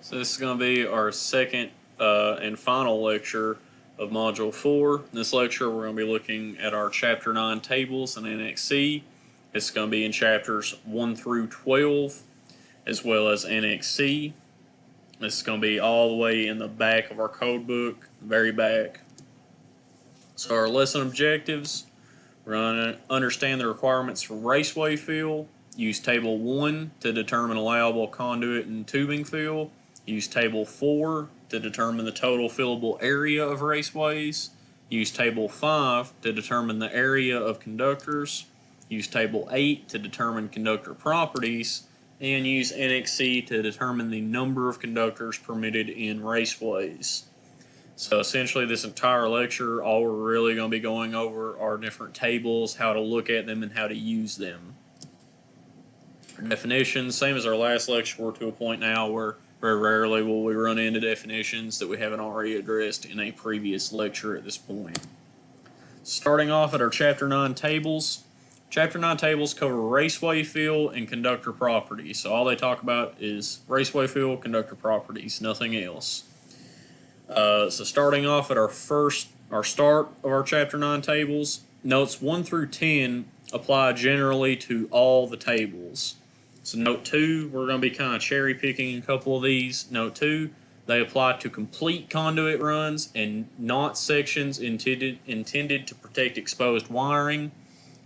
So this is going to be our second and final lecture of Module 4. In this lecture we're going to be looking at our Chapter 9 tables in Annex C. It's going to be in Chapters 1 through 12 as well as Annex C. This is going to be all the way in the back of our code book, very back. So our lesson objectives, we're going to understand the requirements for raceway fill, use Table 1 to determine allowable conduit and tubing fill, use Table 4 to determine the total fillable area of raceways, use Table 5 to determine the area of conductors, use Table 8 to determine conductor properties, and use Annex C to determine the number of conductors permitted in raceways. So essentially this entire lecture, all we're really going to be going over are different tables, how to look at them, and how to use them. For definitions, same as our last lecture, we're to a point now where very rarely will we run into definitions that we haven't already addressed in a previous lecture at this point. Starting off at our Chapter 9 tables. Chapter 9 tables cover raceway fill and conductor properties. So all they talk about is raceway fill, conductor properties, nothing else. So starting off at our start of our Chapter 9 tables, notes 1 through 10 apply generally to all the tables. So note 2, we're going to be kind of cherry picking a couple of these. Note 2, they apply to complete conduit runs and not sections intended to protect exposed wiring.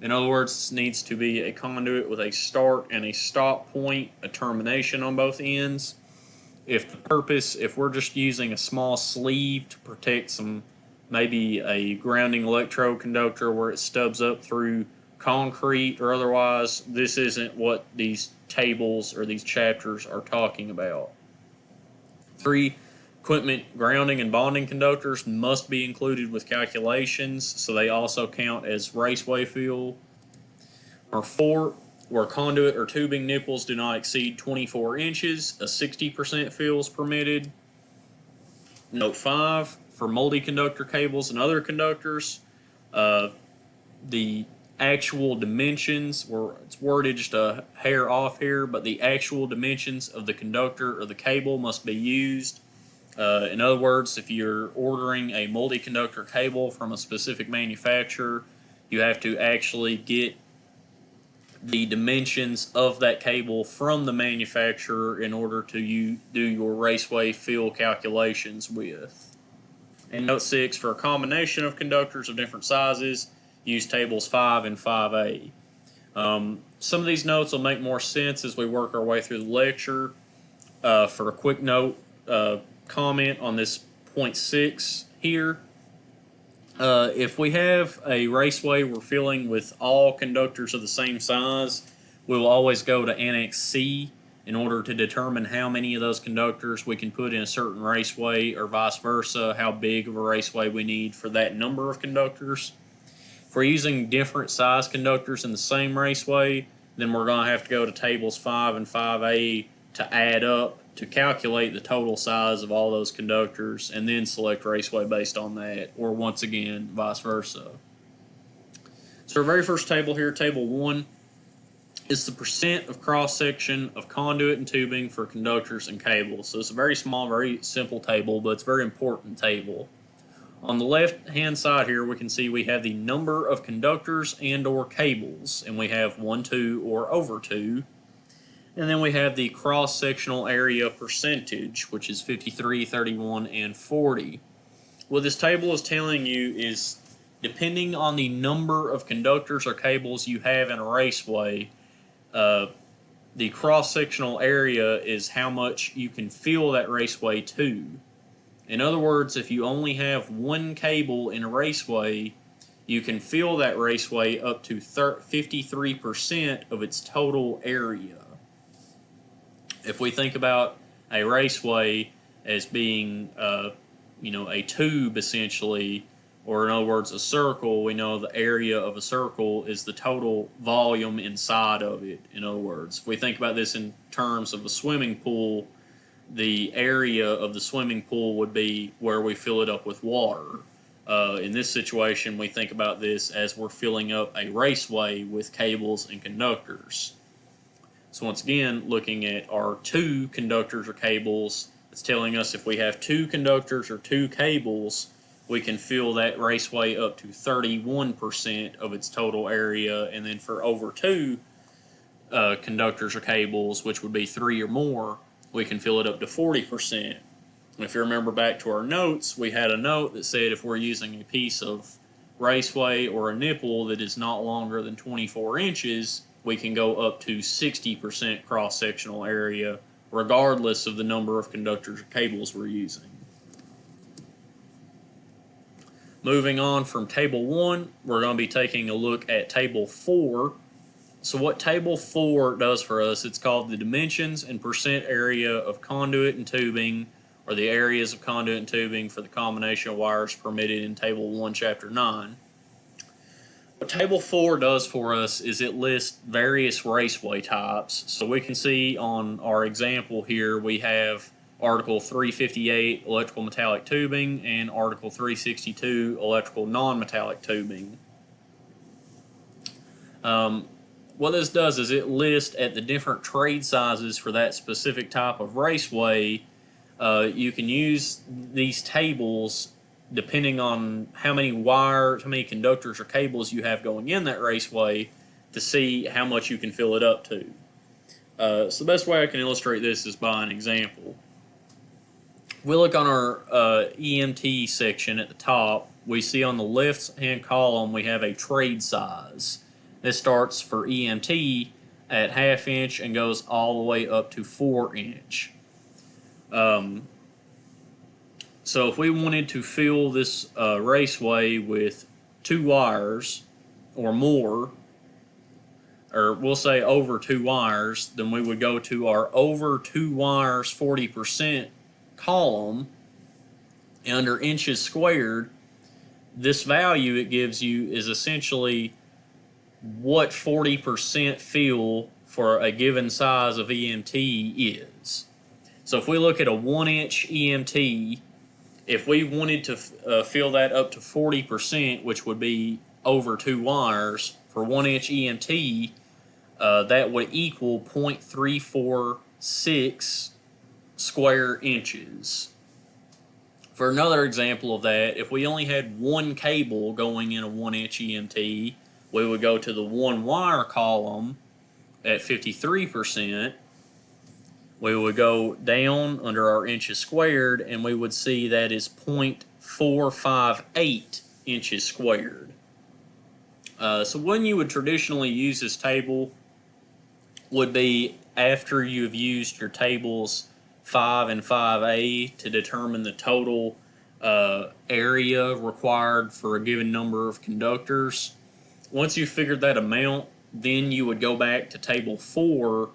In other words, this needs to be a conduit with a start and a stop point, a termination on both ends. If we're just using a small sleeve to protect maybe a grounding electrode conductor where it stubs up through concrete or otherwise, this isn't what these tables or these chapters are talking about. 3, equipment grounding and bonding conductors must be included with calculations, so they also count as raceway fill. Or 4, where conduit or tubing nipples do not exceed 24 inches, a 60% fill is permitted. Note 5, for multi-conductor cables and other conductors, the actual dimensions, it's worded just a hair off here, but the actual dimensions of the conductor or the cable must be used. In other words, if you're ordering a multi-conductor cable from a specific manufacturer, you have to actually get the dimensions of that cable from the manufacturer in order to do your raceway fill calculations with. And note 6, for a combination of conductors of different sizes, use tables 5 and 5A. Some of these notes will make more sense as we work our way through the lecture. For a quick note, comment on this point 6 here. If we have a raceway we're filling with all conductors of the same size, we will always go to Annex C in order to determine how many of those conductors we can put in a certain raceway, or vice versa, how big of a raceway we need for that number of conductors. If we're using different size conductors in the same raceway, then we're going to have to go to tables 5 and 5A to add up to calculate the total size of all those conductors and then select raceway based on that, or once again, vice versa. So our very first table here, Table 1, is the percent of cross-section of conduit and tubing for conductors and cables. So it's a very small, very simple table, but it's a very important table. On the left-hand side here, we can see we have the number of conductors and or cables, and we have 1, 2, or over 2. And then we have the cross-sectional area percentage, which is 53, 31, and 40. What this table is telling you is, depending on the number of conductors or cables you have in a raceway, the cross-sectional area is how much you can fill that raceway to. In other words, if you only have one cable in a raceway, you can fill that raceway up to 53% of its total area. If we think about a raceway as being, a tube essentially, or in other words, a circle, we know the area of a circle is the total volume inside of it. In other words, if we think about this in terms of a swimming pool, the area of the swimming pool would be where we fill it up with water. In this situation, we think about this as we're filling up a raceway with cables and conductors. So once again, looking at our 2 conductors or cables, It's telling us if we have 2 conductors or 2 cables, we can fill that raceway up to 31% of its total area, and then for over 2 conductors or cables, which would be 3 or more, we can fill it up to 40%. And if you remember back to our notes, we had a note that said if we're using a piece of raceway or a nipple that is not longer than 24 inches, we can go up to 60% cross-sectional area, regardless of the number of conductors or cables we're using. Moving on from Table 1, we're going to be taking a look at Table 4. So what Table 4 does for us, it's called the dimensions and percent area of conduit and tubing, or the areas of conduit and tubing for the combination of wires permitted in Table 1, Chapter 9. What Table 4 does for us is it lists various raceway types. So we can see on our example here, we have Article 358, electrical metallic tubing, and Article 362, electrical non-metallic tubing. What this does is it lists at the different trade sizes for that specific type of raceway. You can use these tables depending on how many wires, how many conductors or cables you have going in that raceway to see how much you can fill it up to. So the best way I can illustrate this is by an example. We look on our EMT section at the top. We see on the left-hand column we have a trade size. This starts for EMT at 1/2 inch and goes all the way up to 4 inch. So if we wanted to fill this raceway with 2 wires or more, or we'll say over 2 wires, then we would go to our over 2 wires 40% column. Under inches squared, this value it gives you is essentially what 40% fill for a given size of EMT is. So if we look at a 1-inch EMT, if we wanted to fill that up to 40%, which would be over 2 wires, for 1-inch EMT, that would equal 0.346 square inches. For another example of that, if we only had 1 cable going in a 1-inch EMT, we would go to the 1-wire column at 53%. We would go down under our inches squared, and we would see that is 0.458 inches squared. So when you would traditionally use this table would be after you've used your tables 5 and 5A to determine the total area required for a given number of conductors. Once you figured that amount, then you would go back to Table 4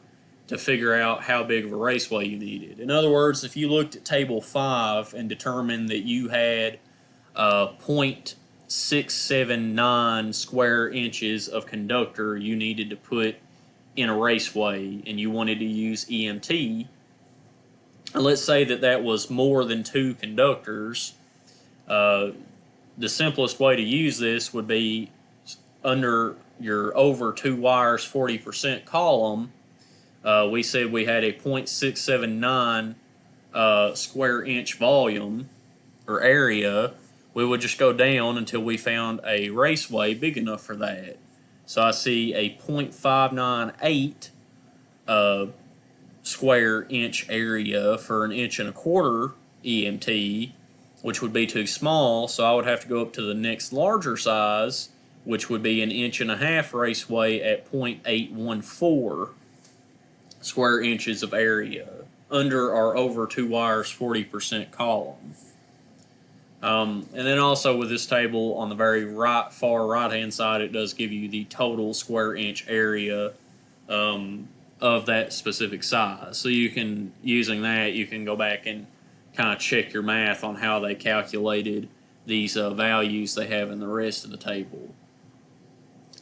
to figure out how big of a raceway you needed. In other words, if you looked at Table 5 and determined that you had 0.679 square inches of conductor you needed to put in a raceway, and you wanted to use EMT, and let's say that that was more than 2 conductors, the simplest way to use this would be under your over 2 wires 40% column. We said we had a 0.679 square inch volume or area. We would just go down until we found a raceway big enough for that. So I see a 0.598 square inch area for an 1.25 inch EMT, which would be too small. So I would have to go up to the next larger size, which would be an 1.5 inch raceway at 0.814 square inches of area under our over 2 wires 40% column. And then also with this table on the very far right hand side, it does give you the total square inch area of that specific size. So you can, using that, you can go back and kind of check your math on how they calculated these values they have in the rest of the table.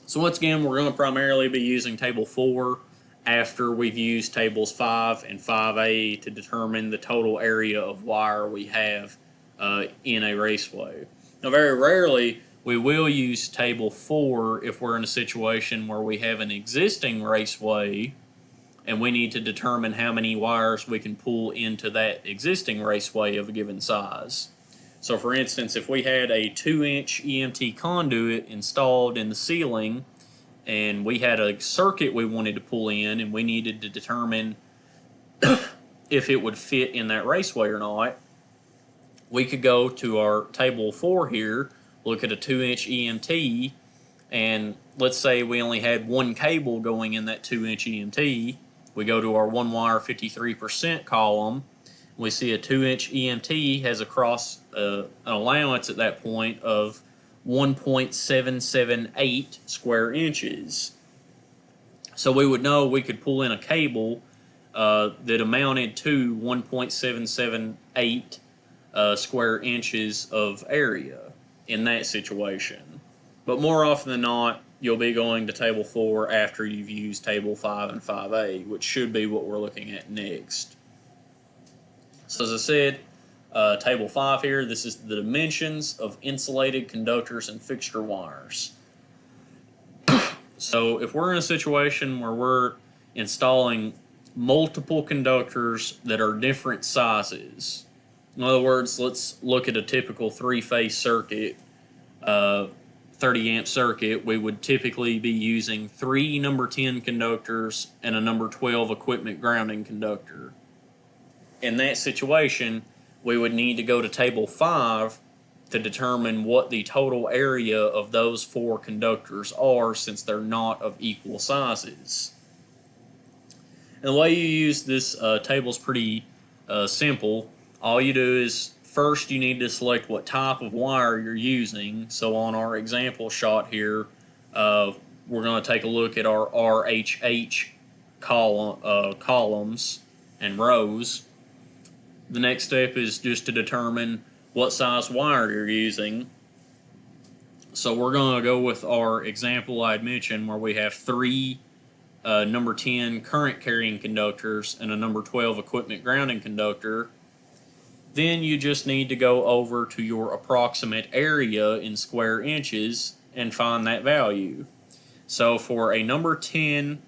So once again, we're going to primarily be using Table 4 after we've used Tables 5 and 5A to determine the total area of wire we have in a raceway. Now, very rarely we will use Table 4 if we're in a situation where we have an existing raceway and we need to determine how many wires we can pull into that existing raceway of a given size. So for instance, if we had a 2-inch EMT conduit installed in the ceiling and we had a circuit we wanted to pull in and we needed to determine if it would fit in that raceway or not, we could go to our table 4 here, look at a 2-inch EMT, and let's say we only had one cable going in that 2-inch EMT. We go to our 1-wire 53% column. We see a 2-inch EMT has an allowance at that point of 1.778 square inches. So we would know we could pull in a cable that amounted to 1.778 square inches of area in that situation. But more often than not, you'll be going to table 4 after you've used table 5 and 5A, which should be what we're looking at next. So as I said, table 5 here, this is the dimensions of insulated conductors and fixture wires. So if we're in a situation where we're installing multiple conductors that are different sizes, in other words, let's look at a typical 3-phase circuit, 30-amp circuit. We would typically be using 3 number 10 conductors and a number 12 equipment grounding conductor. In that situation, we would need to go to table 5 to determine what the total area of those 4 conductors are, since they're not of equal sizes. And the way you use this table is pretty simple. All you do is first you need to select what type of wire you're using. So on our example shot here, we're going to take a look at our RHH columns and rows. The next step is just to determine what size wire you're using. So we're going to go with our example I had mentioned, where we have 3 number 10 current carrying conductors and a number 12 equipment grounding conductor. Then you just need to go over to your approximate area in square inches and find that value. So for a number 10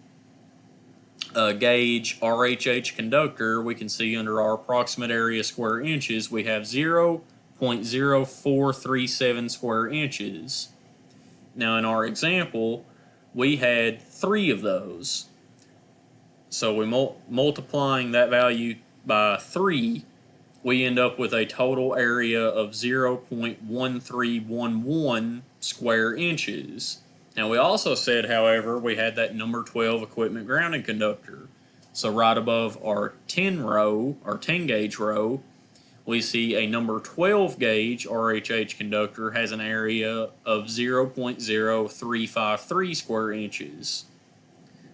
gauge RHH conductor, we can see under our approximate area square inches, we have 0.0437 square inches. Now in our example, we had 3 of those. So we multiplying that value by 3, we end up with a total area of 0.1311 square inches. Now we also said, however, we had that number 12 equipment grounding conductor. So right above our 10 row, our 10 gauge row, we see a number 12 gauge RHH conductor has an area of 0.0353 square inches.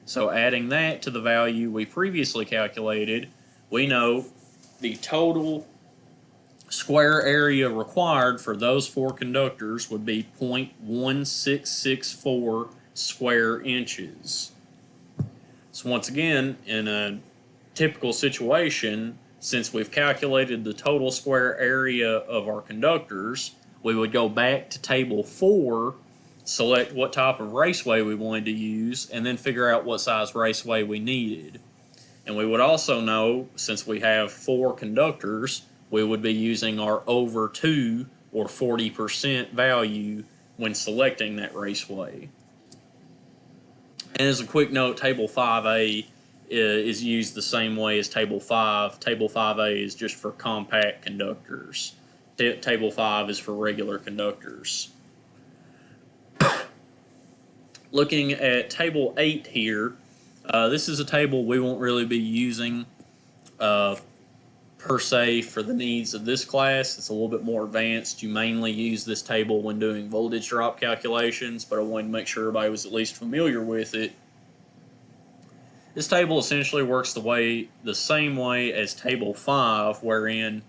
So adding that to the value we previously calculated, we know the total square area required for those 4 conductors would be 0.1664 square inches. So once again, in a typical situation, since we've calculated the total square area of our conductors, we would go back to table 4, select what type of raceway we wanted to use, and then figure out what size raceway we needed. And we would also know, since we have 4 conductors, we would be using our over 2 or 40% value when selecting that raceway. And as a quick note, table 5A is used the same way as table 5. Table 5A is just for compact conductors. Table 5 is for regular conductors. Looking at table 8 here, this is a table we won't really be using per se for the needs of this class. It's a little bit more advanced. You mainly use this table when doing voltage drop calculations, but I wanted to make sure everybody was at least familiar with it. This table essentially works the same way as table 5, wherein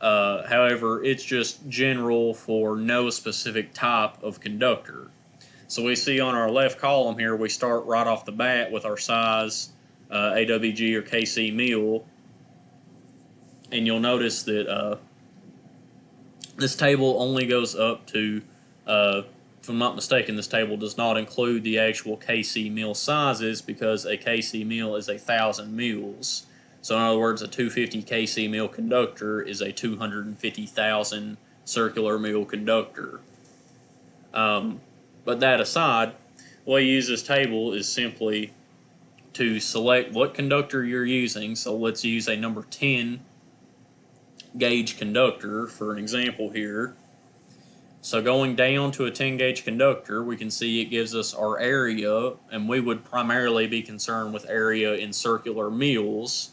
however, it's just general for no specific type of conductor. So we see on our left column here, we start right off the bat with our size, AWG or KC mil, and you'll notice that this table only goes up to if I'm not mistaken, this table does not include the actual KC mil sizes because a KC mil is 1,000 mils. So in other words, a 250 KC mil conductor is a 250,000 circular mil conductor. But that aside, the way you use this table is simply to select what conductor you're using. So let's use a number 10 gauge conductor for an example here. So going down to a 10 gauge conductor, we can see it gives us our area, and we would primarily be concerned with area in circular mils.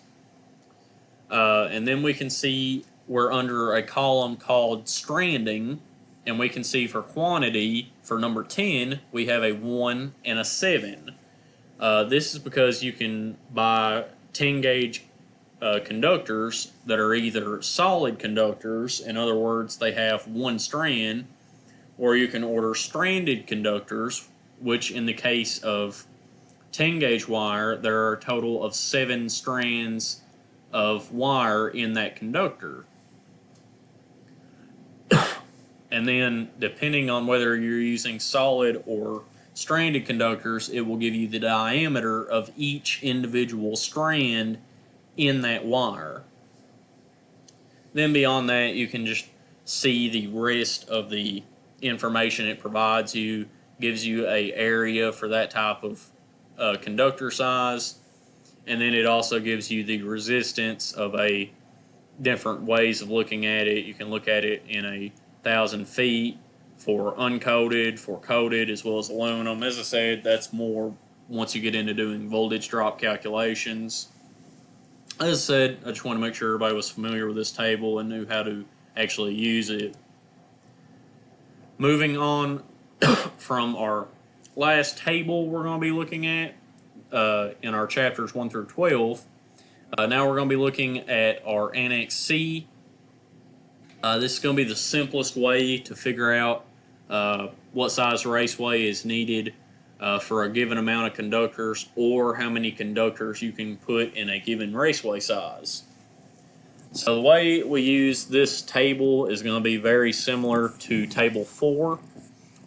And then we can see we're under a column called stranding, and we can see for quantity, for number 10, we have a 1 and a 7. This is because you can buy 10 gauge conductors that are either solid conductors, in other words, they have one strand, or you can order stranded conductors, which in the case of 10 gauge wire, there are a total of 7 strands of wire in that conductor. And then, depending on whether you're using solid or stranded conductors, it will give you the diameter of each individual strand in that wire. Then beyond that, you can just see the rest of the information it provides you, gives you an area for that type of conductor size, and then it also gives you the resistance of a different ways of looking at it. You can look at it in 1,000 feet for uncoated, for coated, as well as aluminum. As I said, that's more once you get into doing voltage drop calculations. As I said, I just want to make sure everybody was familiar with this table and knew how to actually use it. Moving on from our last table we're going to be looking at in our chapters 1 through 12, now we're going to be looking at our Annex C. This is going to be the simplest way to figure out what size raceway is needed for a given amount of conductors, or how many conductors you can put in a given raceway size. So the way we use this table is going to be very similar to table 4.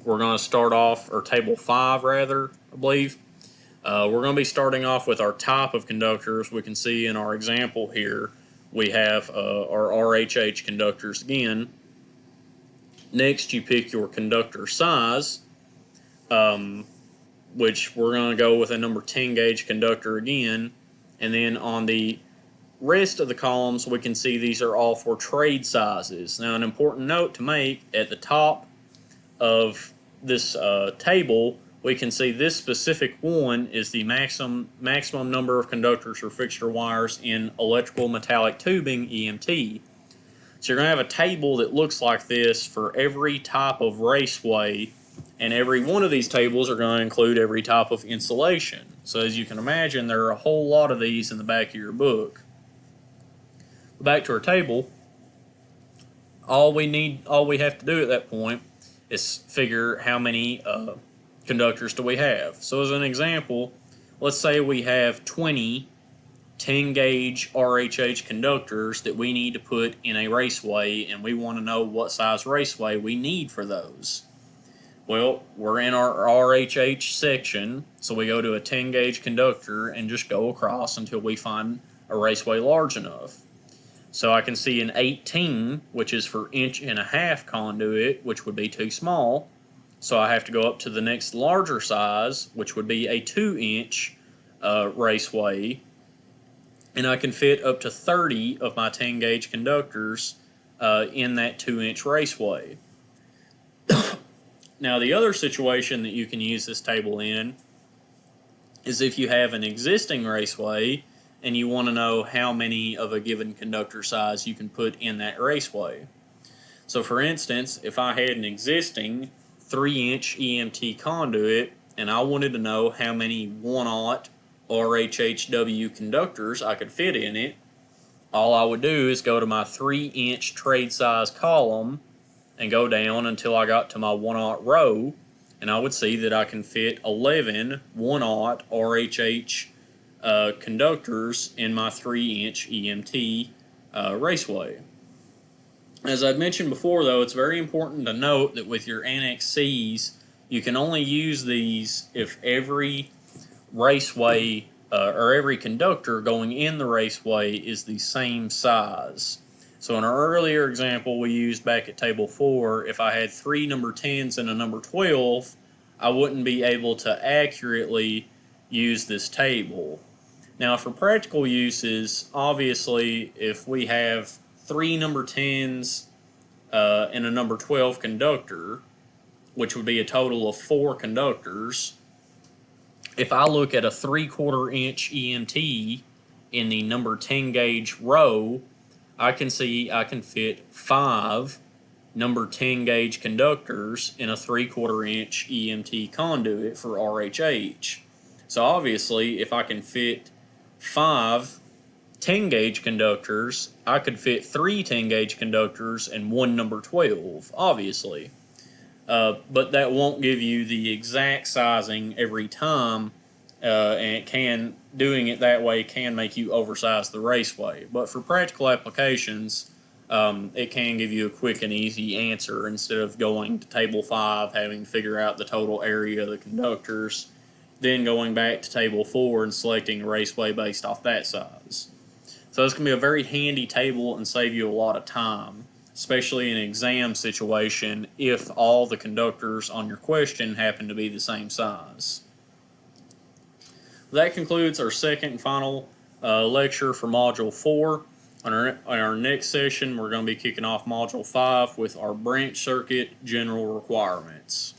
We're going to start off, or table 5 rather, I believe. We're going to be starting off with our type of conductors. We can see in our example here, we have our RHH conductors again. Next, you pick your conductor size, which we're going to go with a number 10 gauge conductor again. And then on the rest of the columns, we can see these are all for trade sizes. Now, an important note to make, at the top of this table, we can see this specific one is the maximum number of conductors or fixture wires in electrical metallic tubing, EMT. So you're going to have a table that looks like this for every type of raceway, and every one of these tables are going to include every type of insulation. So as you can imagine, there are a whole lot of these in the back of your book. Back to our table, all we have to do at that point is figure how many conductors do we have. So as an example, let's say we have 20 10 gauge RHH conductors that we need to put in a raceway, and we want to know what size raceway we need for those. Well, we're in our RHH section, so we go to a 10 gauge conductor and just go across until we find a raceway large enough. So I can see an 18, which is for 1.5-inch conduit, which would be too small. So I have to go up to the next larger size, which would be a 2-inch raceway. And I can fit up to 30 of my 10 gauge conductors in that 2-inch raceway. Now, the other situation that you can use this table in is if you have an existing raceway and you want to know how many of a given conductor size you can put in that raceway. So for instance, if I had an existing 3-inch EMT conduit and I wanted to know how many 1/0 RHHW conductors I could fit in it, all I would do is go to my 3-inch trade size column and go down until I got to my 1/0 row, and I would see that I can fit 11 1/0 RHH conductors in my 3-inch EMT raceway. As I've mentioned before, though, it's very important to note that with your Annex Cs, You can only use these if every raceway or every conductor going in the raceway is the same size. So in our earlier example we used back at table 4, if I had 3 number 10s and a number 12, I wouldn't be able to accurately use this table. Now for practical uses, obviously if we have 3 number 10s and a number 12 conductor, which would be a total of 4 conductors, if I look at a 3/4 inch EMT in the number 10 gauge row, I can see I can fit 5 number 10 gauge conductors in a 3/4 inch EMT conduit for RHH. So obviously, if I can fit 5 10 gauge conductors, I could fit 3 10 gauge conductors and 1 number 12, obviously. But that won't give you the exact sizing every time, and doing it that way can make you oversize the raceway. But for practical applications, it can give you a quick and easy answer instead of going to table 5, having to figure out the total area of the conductors, then going back to table 4 and selecting a raceway based off that size. So it's going to be a very handy table and save you a lot of time, especially in an exam situation if all the conductors on your question happen to be the same size. That concludes our second and final lecture for Module 4. On our next session, we're going to be kicking off Module 5 with our branch circuit general requirements.